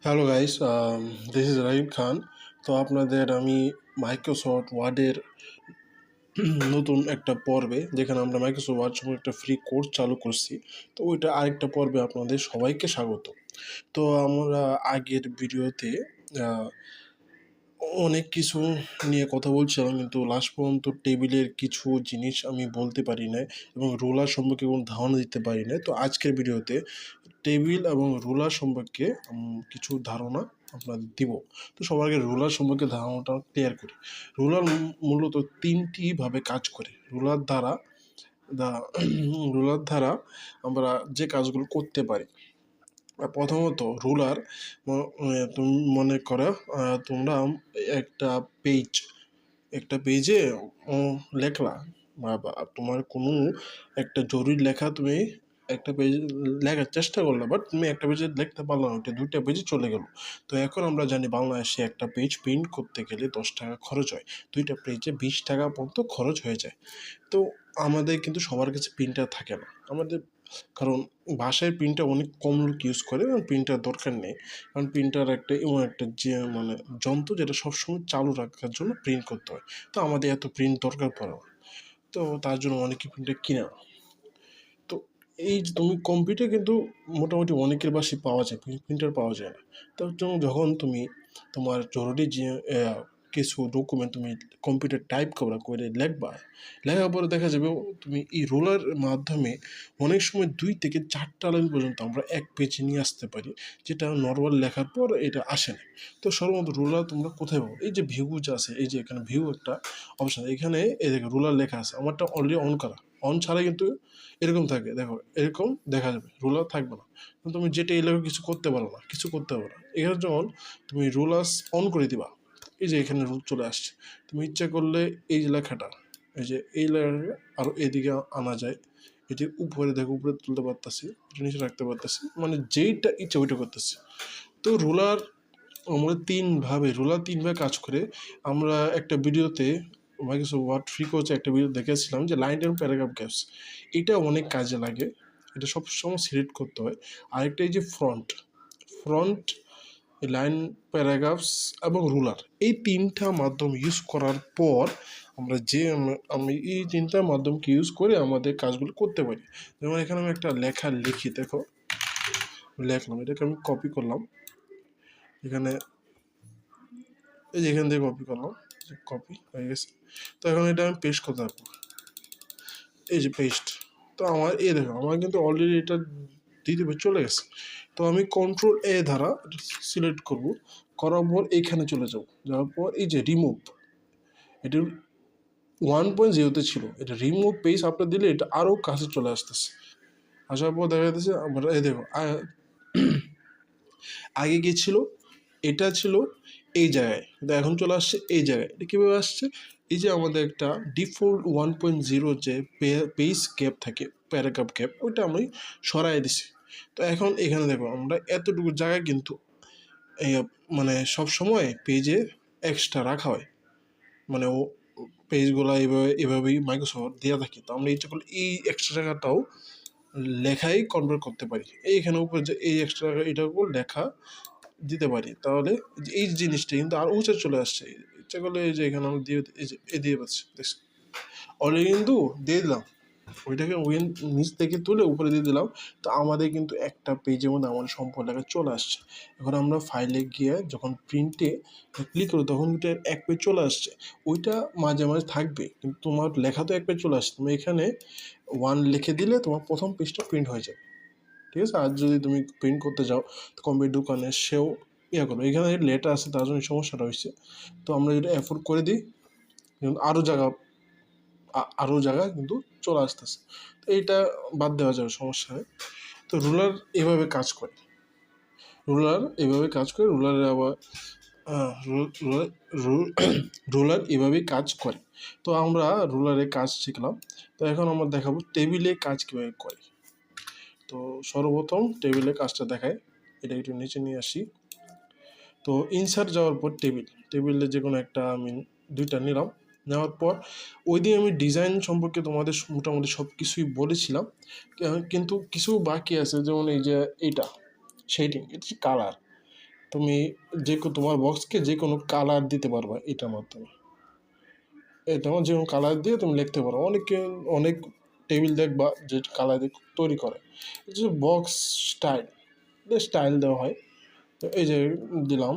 Hello guys, this is রাহিব খান। তো আপনাদের আমি মাইক্রোসফট ওয়ার্ডের নতুন একটা পর্বে, যেখানে আমরা মাইক্রোসফট ওয়ার্ড সম্পর্কে একটা ফ্রি কোর্স চালু করছি। তো ওইটা আরেকটা পর্বে আপনাদের সবাইকে স্বাগত। তো আমরা আগের ভিডিওতে আহ, অনেক কিছু নিয়ে কথা বলছিলাম, কিন্তু লাস্ট পর্যন্ত টেবিলের কিছু জিনিস আমি বলতে পারি না এবং রোলার সম্পর্কে কোনো ধারণা দিতে পারি না। তো আজকের ভিডিওতে টেবিল এবং রুলার সম্পর্কে কিছু ধারণা আপনাদের দিব। তো সবার আগে রুলার সম্পর্কে ধারণাটা ক্লিয়ার করি। রুলার মূলত তিনটি ভাবে কাজ করে। দা রুলার দ্বারা আমরা যে কাজগুলো করতে পারি। প্রথমত রুলার, তুমি মনে করো তোমরা একটা পেজ একটা পেজে লেখলা, বা তোমার কোনো একটা জরুরি লেখা তুমি একটা পেজ লেখার চেষ্টা করলে, বাট তুমি একটা পেজে লিখতে পারলো না, ওটা দুইটা পেজে চলে গেল। তো এখন আমরা জানি বাংলাদেশে একটা পেজ প্রিন্ট করতে গেলে 10 টাকা খরচ হয়, দুইটা পেজে 20 টাকা পর্যন্ত খরচ হয়ে যায়। তো আমাদের কিন্তু সবার কাছে প্রিন্টার থাকে না আমাদের, কারণ বাসায় প্রিন্টার অনেক কম লোক ইউজ করে এবং প্রিন্টার দরকার নেই। কারণ প্রিন্টার একটা এমন একটা যে যন্ত্র যেটা সবসময় চালু রাখার জন্য প্রিন্ট করতে হয়। তো আমাদের এত প্রিন্ট দরকার পড়ে না, তো তার জন্য অনেকে প্রিন্টার কিনে না। তো এই যে তুমি কম্পিউটার কিন্তু মোটামুটি অনেকের বাসায় পাওয়া যায়, প্রিন্টার পাওয়া যায় না। তার জন্য যখন তুমি তোমার জরুরি যে কিছু ডকুমেন্ট তুমি কম্পিউটার টাইপ করে লিখবা, লেখার পরে দেখা যাবে তুমি এই রোলার মাধ্যমে অনেক সময় 2 থেকে 4টা লাইন পর্যন্ত আমরা এক পেজে নিয়ে আসতে পারি, যেটা নর্মাল লেখার পর এটা আসে না। তো সর্বমত রোলার তোমরা কোথায় পাবো? এই যে ভিউ যে আছে, এই যে এখানে ভিউ একটা অপশন, এখানে এই দেখো রোলার লেখা আছে, আমারটা অলরেডি অন করা। অন ছাড়া কিন্তু এরকম থাকে, দেখো এরকম দেখা যাবে, রোলার থাকবে না। তুমি যেটা এই লেখো কিছু করতে পারো না, কিছু করতে পারো না। এখানে যখন তুমি রোলার অন করে দিবা, এই যে এখানে রুল চলে আসছে। তুমি ইচ্ছা করলে এই যে লেখাটা, এই যে এই লেখাটা আরও এদিকে আনা যায়, এটি উপরে দেখো, উপরে তুলতে পারতেছি, এটা নিচে রাখতে পারতেছি, মানে যেইটা ইচ্ছা ওইটা করতেছি। তো রোলার তিনভাবে কাজ করে। আমরা একটা ভিডিওতে মাইক্রোসফট ওয়ার্ড ফ্রি কোর্সে একটা ভিডিও দেখেছিলাম যে লাইন এবং প্যারাগ্রাফ গ্যাপস, এটা অনেক কাজে লাগে, এটা সবসময় সিলেক্ট করতে হয়। আরেকটা এই যে ফ্রন্ট লাইন, প্যারাগ্রাফস এবং রুলার, এই তিনটা মাধ্যম ইউজ করার পর আমি এই তিনটা মাধ্যমকে ইউজ করে আমাদের কাজগুলো করতে পারি। যেমন এখানে আমি একটা লেখা লিখি, দেখো লেখলাম, এটাকে আমি কপি করলাম, এখানে এই যে এখান থেকে কপি করলাম, কপি হয়ে গেছে। তো এখন এটা আমি পেস্ট করতে পারবো, এই যে পেস্ট। তো আমার এই দেখো আমার কিন্তু অলরেডি এটা দিতে চলে গেছে। তো আমি কন্ট্রোল দ্বারা সিলেক্ট করব, করার পর এইখানে চলে যাব, যাওয়ার পর এই যে রিমুভ, এটা 1.0-তে ছিল, এটা রিমুভ পেজ আপনার দিলে এটা আরও কাছে চলে আসতেছে। আসার পর দেখা যাচ্ছে আমরা এই দেখো আগে কি ছিল, এটা ছিল এই জায়গায়, কিন্তু এখন চলে আসছে এই জায়গায়। এটা কীভাবে আসছে? এই যে আমাদের একটা ডিফল্ট 1.0 যে পেজ গ্যাপ থাকে, প্যারাগ্রাফ গ্যাপ, ওইটা আমি সরাই দিছি। তো এখন এখানে দেখো আমরা এতটুকু জায়গায় কিন্তু মানে সব সময় পেজে এক্সট্রা রাখা হয়, মানে ও পেজগুলো এভাবেই মাইক্রোসফট দেওয়া থাকে। তো আমরা ইচ্ছা করলে এই এক্সট্রা জায়গাটাও লেখাই কনভার্ট করতে পারি, এইখানে উপরে যে এই এক্সট্রা জায়গা এটাও লেখা দিতে পারি। তাহলে এই জিনিসটা কিন্তু আর উঁচে চলে আসছে। ইচ্ছা করলে এই যে এখানে আমি দিয়ে, এই যে দিয়ে পাচ্ছি, অলরেডি কিন্তু দিয়ে দিলাম, ওইটাকে ওই নিচ থেকে তুলে উপরে দিয়ে দিলাম। তো আমাদের কিন্তু একটা পেজের মধ্যে আমাদের সম্পূর্ণ লেখা চলে আসছে। এখন আমরা ফাইলে গিয়ে যখন প্রিন্টে ক্লিক করবো, তখন ওইটা এক পেজ চলে আসছে। ওইটা মাঝে মাঝে থাকবে, কিন্তু তোমার লেখা তো এক পেজ চলে আসছে, তুমি এখানে 1 লিখে দিলে তোমার প্রথম পেজটা প্রিন্ট হয়ে যাবে। ঠিক আছে? আর যদি তুমি প্রিন্ট করতে যাও তো কম্পিউটার দোকানে সেও করো, এখানে লেটার আছে, তার জন্য সমস্যাটা হয়েছে। তো আমরা যদি এফোর্ড করে দিই, কিন্তু আরও জায়গা কিন্তু চলে আসতেছে। তো এইটা বাদ দেওয়া যাবে, সমস্যা হয়। তো রুলার এভাবে কাজ করে, রুলারের আবার রুলার এভাবেই কাজ করে। তো আমরা রুলারে কাজ শিখলাম। তো এখন আমরা দেখাবো টেবিলে কাজ কীভাবে করে। তো সর্বপ্রথম টেবিলে কাজটা দেখায়, এটা একটু নিচে নিয়ে আসি। তো ইনসার্ট যাওয়ার পর টেবিলে যে কোনো একটা আমি 2টা নিলাম, নেওয়ার পর ওই দিন আমি ডিজাইন সম্পর্কে তোমাদের মোটামুটি সব কিছুই বলেছিলাম, কিন্তু কিছু বাকি আছে। যেমন এই যে এইটা শেডিং, এটা হচ্ছে কালার। তুমি তোমার বক্সকে যে কোনো কালার দিতে পারবা এটার মাধ্যমে। এটা যে কোনো কালার দিয়ে তুমি লিখতে পারো। অনেক টেবিল দেখবা যে কালার দিয়ে তৈরি করে। যে বক্স স্টাইল দেওয়া হয়। তো এই যে দিলাম,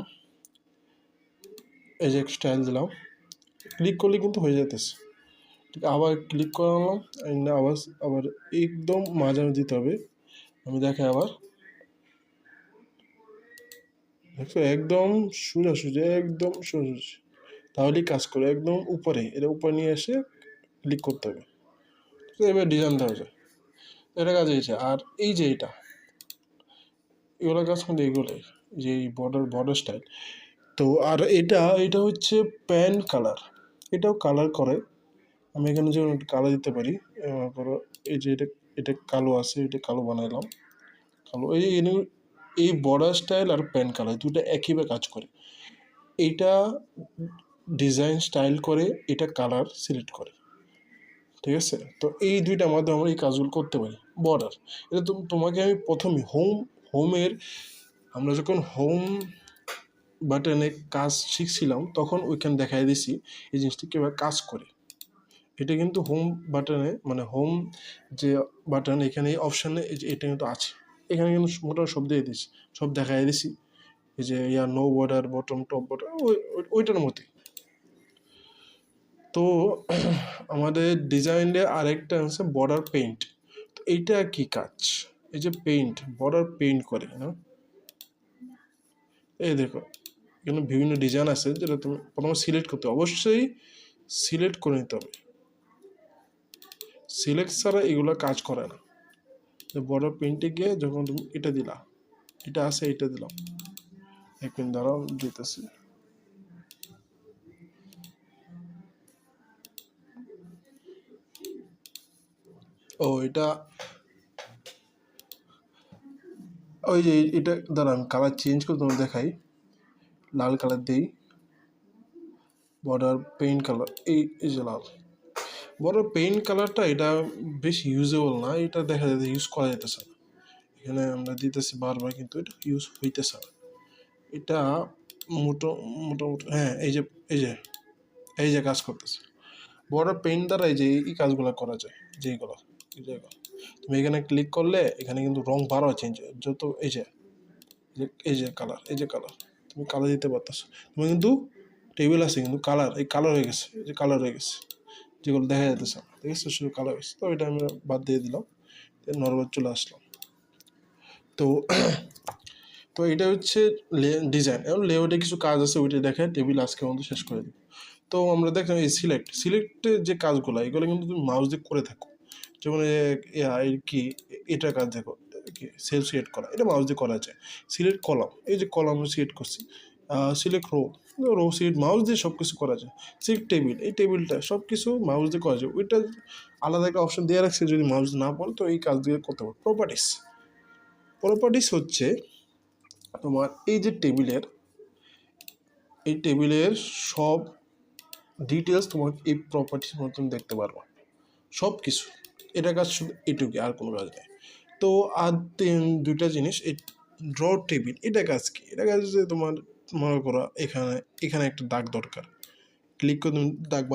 এই যে স্টাইল দিলাম, ক্লিক করলে কিন্তু হয়ে যেতেছে। ঠিক আবার ক্লিক করালাম, আবার আবার একদম মাঝামাঝি দিতে হবে। আমি দেখাই আবার, দেখছো একদম সোজাসুজি, একদম সোজাসুজি, তাহলেই কাজ করে। একদম উপরে, এটা উপরে নিয়ে এসে ক্লিক করতে হবে। তো এবার ডিজাইন দেওয়া যায়, এটা কাজ হয়েছে। আর এই যে এগুলো কাজ কিন্তু এগুলোই, যে বর্ডার স্টাইল। তো আর এটা হচ্ছে প্যান কালার, এটাও কালার করে। আমি এখানে যেমন একটু কালার দিতে পারি। ধরো এই যে এটা কালো আছে, এটা কালো বানাইলাম, কালো। এই বর্ডার স্টাইল আর প্যান কালার দুটো একইভাবে কাজ করে। এইটা ডিজাইন স্টাইল করে, এটা কালার সিলেক্ট করে। ঠিক আছে, তো এই দুইটার মাধ্যমে আমরা এই কাজগুলো করতে পারি। বর্ডার, এটা তোমাকে আমি প্রথমে হোমের, আমরা যখন হোম বাটনে কাজ শিখছিলাম তখন ওইখানে দেখাই দিছি এই জিনিসটা কীভাবে কাজ করে। এটা কিন্তু হোম বাটনে, মানে হোম যে বাটন, এখানে এই অপশানে এটা কিন্তু আছে। এখানে কিন্তু মোটামুটি সব দিয়ে দিছি, সব দেখাই দিছি। এই যে no border, bottom, top border, ওইটার মতোই। তো আমাদের ডিজাইনের আরেকটা আছে বর্ডার পেইন্ট। তো এইটা কি কাজ? এই যে বর্ডার পেইন্ট করে না, এই দেখো এখানে বিভিন্ন ডিজাইন আছে, যেটা তুমি প্রথমে সিলেক্ট করতে হবে। অবশ্যই সিলেক্ট করে নিতে হবে, সিলেক্ট ছাড়া এগুলো কাজ করে না। বর্ডার পেইন্টে গিয়ে যখন তুমি এটা দিলা, এটা আছে, এটা দিলাম, এক মিনিট দ্বারা দিতেছি। এটা ওই যে এটা দ্বারা আমি কালার চেঞ্জ করে তোমার দেখাই। লাল কালার দিই, বর্ডার পেইন্ট কালার, এই যে লাল বর্ডার পেইন্ট কালারটা, এটা বেশি ইউজেবল না, এটা দেখা যাচ্ছে ইউজ করা যেতেছে না। এখানে আমরা দিতেছি বারবার, কিন্তু এটা ইউজ হইতেছে না। এটা মোটামুটি হ্যাঁ, এই যে কাজ করতেছে। বর্ডার পেইন্ট দ্বারা এই কাজগুলো করা যায়, যেগুলো তুমি এখানে ক্লিক করলে এখানে কিন্তু রং বারো চেঞ্জ হয়। যত এই যে কালার, তুমি কালার দিতে পারতেছো। তুমি কিন্তু টেবিল আছে কিন্তু কালার হয়ে গেছে, এই যে কালার হয়ে গেছে, যেগুলো দেখা যাইতেছে না, ঠিক আছে, শুধু কালার হয়েছে। তো এটা আমি বাদ দিয়ে দিলাম, নর্মাল চলে আসলাম। তো তো এটা হচ্ছে ডিজাইন। এবং লেআউটে কিছু কাজ আছে, ওইটা দেখে টেবিল আজকে মতো শেষ করে দিই। তো আমরা দেখলাম এই সিলেক্টের যে কাজগুলো, এগুলো কিন্তু তুমি মাউস দিয়ে করে থাকো। যেমন কি এটার কাজ দেখো, কি সেলফ সিলেক্ট করা, এটা মাউস দিয়ে করা যায়। সিলেক্ট কলাম, এই যে কলাম সিলেক্ট করছি। সিলেক্ট রো সিলেক্ট মাউস দিয়ে সব কিছু করা যায়। সিলেক্ট টেবিল, এই টেবিলটা সব কিছু মাউস দিয়ে করা যায়। ওইটা আলাদা একটা অপশন দিয়ে রাখছে, যদি মাউস না পারো তো এই কাজ দিয়ে করতে পারো। প্রপার্টিস হচ্ছে তোমার এই টেবিলের সব ডিটেলস তোমার এই প্রপার্টির মধ্যে দেখতে পারবা, সব কিছু। এটা কাজ শুধু এটুকু, আর কোনো কাজ নেই। তো আর দুইটা জিনিস, এই ড্র টেবিল, এটা কাজ কি? এটা কাজ হচ্ছে তোমার, মনে করো এখানে একটা দাগ দরকার, ক্লিক করে তুমি দাগ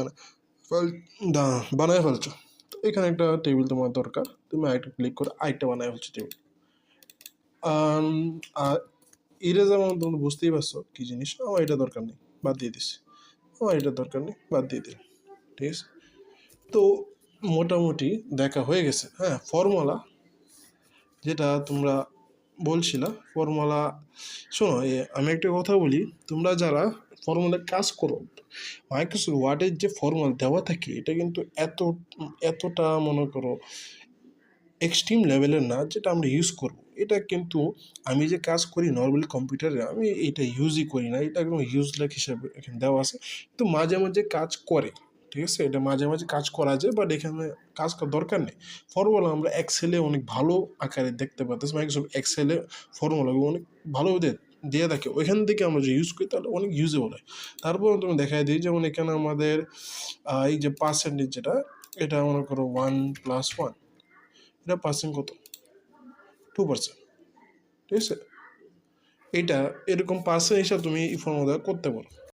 বানায় ফেলছো। তো এখানে একটা টেবিল তোমার দরকার, তুমি আরেকটা ক্লিক করে আরেকটা বানায় ফেলছো টেবিল। আর ইরেজার মানে তোমরা বুঝতেই পারছো কি জিনিস। আমার এটা দরকার নেই, বাদ দিয়ে দিছি। আমার এটা দরকার নেই, বাদ দিয়ে দিলাম। ঠিক আছে, তো মোটামুটি দেখা হয়ে গেছে। হ্যাঁ, ফর্মুলা যেটা তোমরা বলছিলা, ফর্মুলা শোনো, আমি একটা কথা বলি, তোমরা যারা ফর্মুলা কাজ করো, মাইক্রোসফট ওয়ার্ডের যে ফর্মুলা দেওয়া থাকে, এটা কিন্তু এতটা মনে করো এক্সট্রিম লেভেলের না যেটা আমরা ইউজ করব। এটা কিন্তু আমি যে কাজ করি নর্মালি কম্পিউটারে, আমি এটা ইউজই করি না, এটা একদম ইউজলেস হিসাবে এখানে দেওয়া আছে। তো মাঝে মাঝে কাজ করে, ঠিক আছে, এটা মাঝে মাঝে কাজ করা যায়, বাট এখানে কাজ করার দরকার নেই। ফর্মুলা আমরা এক্সেলে অনেক ভালো আকারে দেখতে পাচ্ছি, মাইক্রোসফট এক্সেলে ফর্মুলাগুলো অনেক ভালো দিয়ে থাকে, ওইখান থেকে আমরা যে ইউজ করি তাহলে অনেক ইউজেবল হয়। তারপর তুমি দেখাই দিই, যেমন এখানে আমাদের এই যে পার্সেন্টেজ, যেটা এটা মনে করো 1+1, এটা পার্সেন্ট কত? 2%, ঠিক আছে। এটা এরকম পার্সেন্ট হিসাব তুমি এই ফর্মুলা করতে পারো।